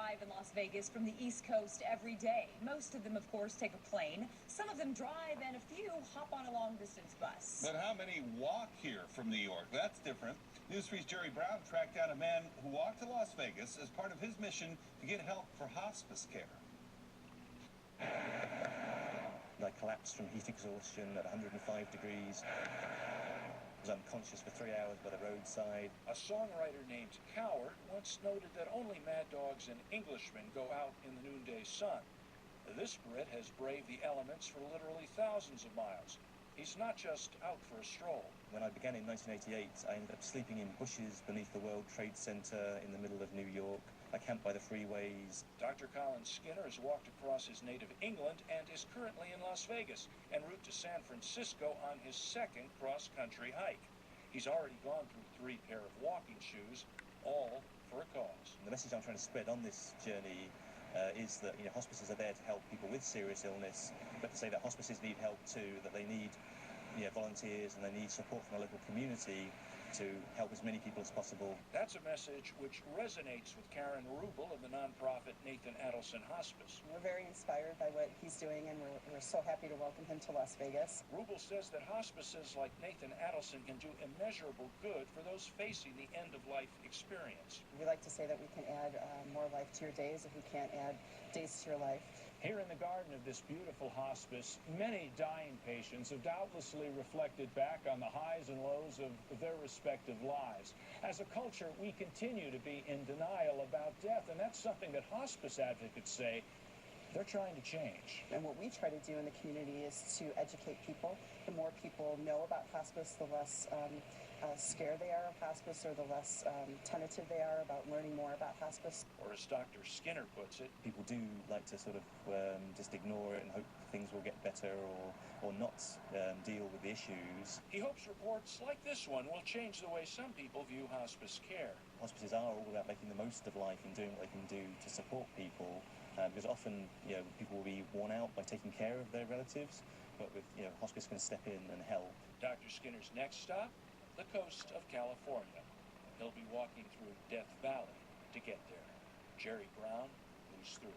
arrive in Las Vegas from the East Coast every day. Most of them, of course, take a plane. Some of them drive, and a few hop on a long-distance bus. But how many walk here from New York? That's different. News 3's Jerry Brown tracked down a man who walked to Las Vegas as part of his mission to get help for hospice care. I collapsed from heat exhaustion at 105 degrees. Was unconscious for 3 hours by the roadside. A songwriter named Coward once noted that only mad dogs and Englishmen go out in the noonday sun. This Brit has braved the elements for literally thousands of miles. He's not just out for a stroll. When I began in 1988, I ended up sleeping in bushes beneath the World Trade Center in the middle of New York. I camped by the freeways. Dr. Colin Skinner has walked across his native England and is currently in Las Vegas en route to San Francisco on his second cross-country hike. He's already gone through 3 pair of walking shoes, all for a cause. The message I'm trying to spread on this journey is that hospices are there to help people with serious illness, but to say that hospices need help too, that they need volunteers and they need support from the local community to help as many people as possible. That's a message which resonates with Karen Rubel of the nonprofit Nathan Adelson Hospice. We're very inspired by what he's doing, and we're so happy to welcome him to Las Vegas. Rubel says that hospices like Nathan Adelson can do immeasurable good for those facing the end-of-life experience. We like to say that we can add more life to your days if we can't add days to your life. Here in the garden of this beautiful hospice, many dying patients have doubtlessly reflected back on the highs and lows of their respective lives. As a culture, we continue to be in denial about death, and that's something that hospice advocates say they're trying to change. And what we try to do in the community is to educate people. The more people know about hospice, the less scared they are of hospice, or the less tentative they are about learning more about hospice. Or as Dr. Skinner puts it, people do like to sort of just ignore it and hope things will get better or not deal with the issues. He hopes reports like this one will change the way some people view hospice care. Hospices are all about making the most of life and doing what they can do to support people, because often people will be worn out by taking care of their relatives, but with hospice can step in and help. Dr. Skinner's next stop, the coast of California. He'll be walking through Death Valley to get there. Jerry Brown, News 3.